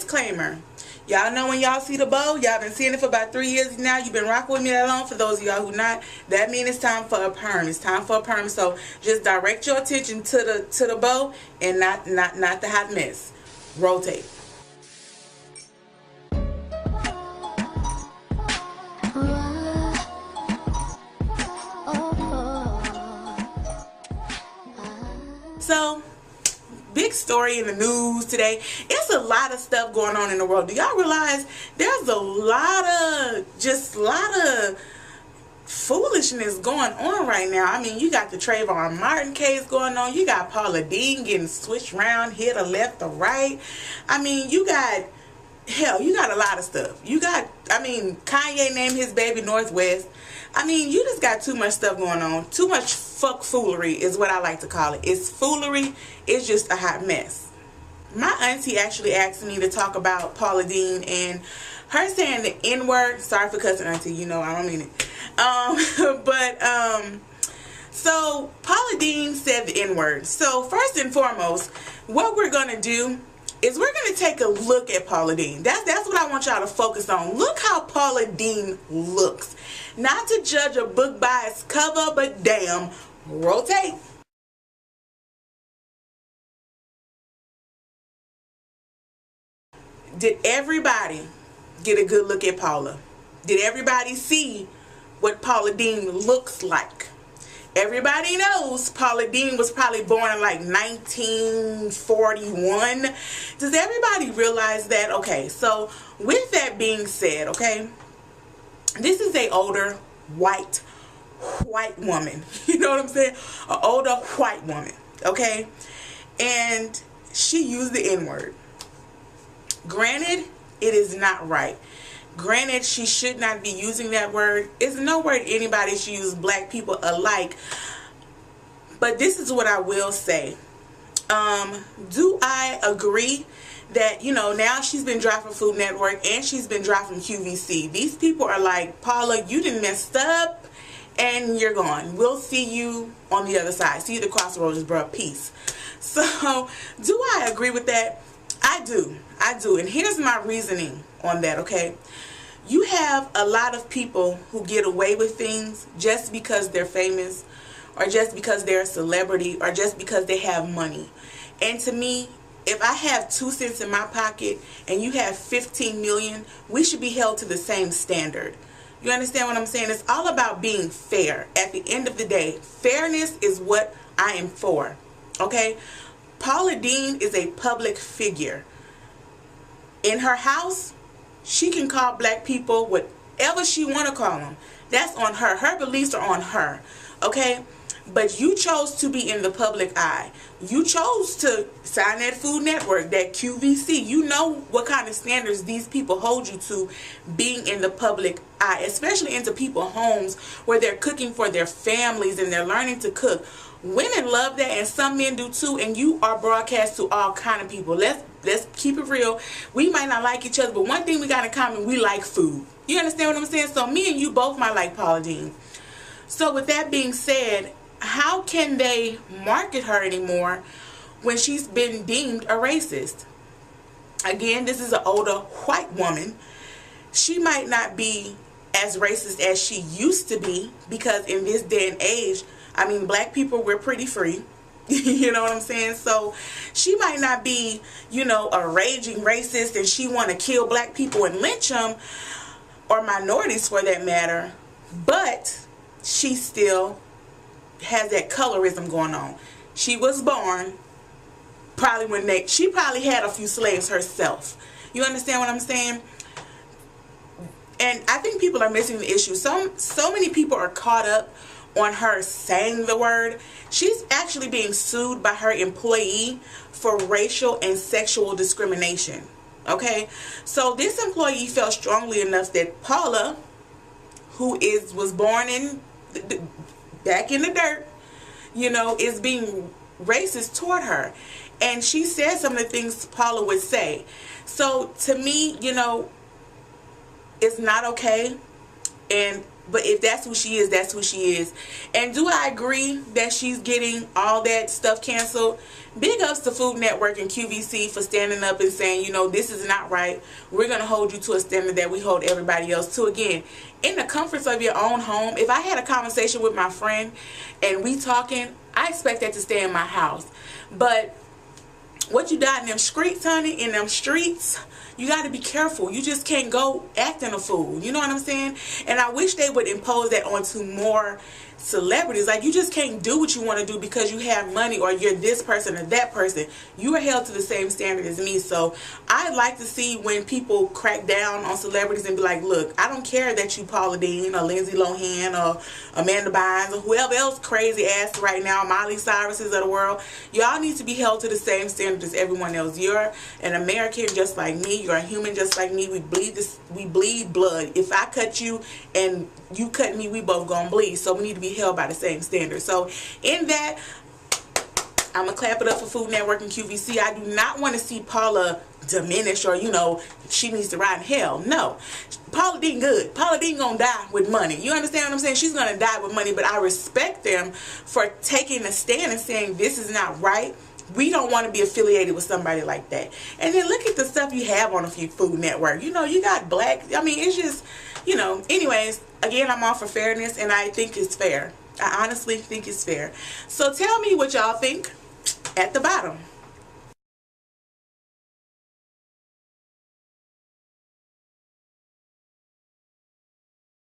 disclaimer. Y'all know when y'all see the bow, y'all been seeing it for about 3 years now. You've been rocking with me that long. For those of y'all who not, that means it's time for a perm. It's time for a perm. So just direct your attention to the bow and not the hot mess. Rotate. So, big story in the news today. It's a lot of stuff going on in the world. Do y'all realize there's a lot of foolishness going on right now? I mean, you got the Trayvon Martin case going on. You got Paula Deen getting switched around here to left or right. I mean, you got a lot of stuff. Kanye named his baby Northwest. I mean, you just got too much stuff going on. Too much fuck foolery is what I like to call it. It's foolery. It's just a hot mess. My auntie actually asked me to talk about Paula Deen and her saying the N-word. Sorry for cussing, auntie. You know I don't mean it. So Paula Deen said the N-word. So first and foremost, what we're going to do is we're going to take a look at Paula Deen. That's what I want y'all to focus on. Look how Paula Deen looks. Not to judge a book by its cover, but damn, rotate. Did everybody get a good look at Paula? Did everybody see what Paula Deen looks like? Everybody knows Paula Deen was probably born in like 1941. Does everybody realize that? Okay, so with that being said, okay, this is a older white woman. You know what I'm saying? An older white woman, okay? And she used the N-word. Granted, it is not right. Granted, she should not be using that word. It's no word anybody should use, black people alike. But this is what I will say. Do I agree that, you know, now she's been dropped from Food Network and she's been dropped from QVC. These people are like, Paula, you done messed up and you're gone. We'll see you on the other side. See you at the crossroads, bro. Peace. So, do I agree with that? I do. And here's my reasoning on that, okay? You have a lot of people who get away with things just because they're famous, or just because they're a celebrity, or just because they have money. And to me, if I have 2 cents in my pocket and you have 15 million, we should be held to the same standard. You understand what I'm saying? It's all about being fair. At the end of the day, fairness is what I am for. Okay? Paula Deen is a public figure. In her house, she can call black people whatever she want to call them. That's on her. Her beliefs are on her. Okay? But you chose to be in the public eye. You chose to sign that Food Network, that QVC. You know what kind of standards these people hold you to being in the public eye, especially into people's homes where they're cooking for their families and they're learning to cook. Women love that, and some men do too, and you are broadcast to all kind of people. Let's keep it real. We might not like each other, but one thing we got in common, we like food. You understand what I'm saying? So me and you both might like Paula Deen. So with that being said, how can they market her anymore when she's been deemed a racist? Again, this is an older white woman. She might not be as racist as she used to be, because in this day and age, I mean, black people, we're pretty free. You know what I'm saying? So she might not be, you know, a raging racist and she want to kill black people and lynch them, or minorities for that matter, but she still has that colorism going on. She was born probably when she probably had a few slaves herself. You understand what I'm saying? And I think people are missing the issue. So many people are caught up on her saying the word. She's actually being sued by her employee for racial and sexual discrimination. Okay? So this employee felt strongly enough that Paula, who was born in back in the dirt, you know, is being racist toward her. And she said some of the things Paula would say. So to me, you know, it's not okay. And But if that's who she is, that's who she is. And do I agree that she's getting all that stuff canceled? Big ups to Food Network and QVC for standing up and saying, you know, this is not right. We're going to hold you to a standard that we hold everybody else to. Again, in the comforts of your own home. If I had a conversation with my friend and we talking, I expect that to stay in my house. But what you got in them streets, honey, in them streets, you got to be careful. You just can't go acting a fool. You know what I'm saying? And I wish they would impose that onto more celebrities. Like, you just can't do what you want to do because you have money or you're this person or that person. You are held to the same standard as me. So I'd like to see when people crack down on celebrities and be like, look, I don't care that you Paula Deen or Lindsay Lohan or Amanda Bynes or whoever else crazy ass right now, Miley Cyrus's of the world. Y'all need to be held to the same standard as everyone else. You're an American just like me. You're a human just like me. We bleed blood. If I cut you and you cut me, we both gonna bleed. So we need to be held by the same standard. So in that, I'm gonna clap it up for Food Network and QVC. I do not want to see Paula diminish or, you know, she needs to ride in hell. No, Paula Deen good. Paula Deen gonna die with money. You understand what I'm saying? She's gonna die with money. But I respect them for taking a stand and saying this is not right. We don't want to be affiliated with somebody like that. And then look at the stuff you have on a Food Network. You know, you got black. I mean, it's just, you know. Anyways, again, I'm all for fairness, and I think it's fair. I honestly think it's fair. So tell me what y'all think at the bottom.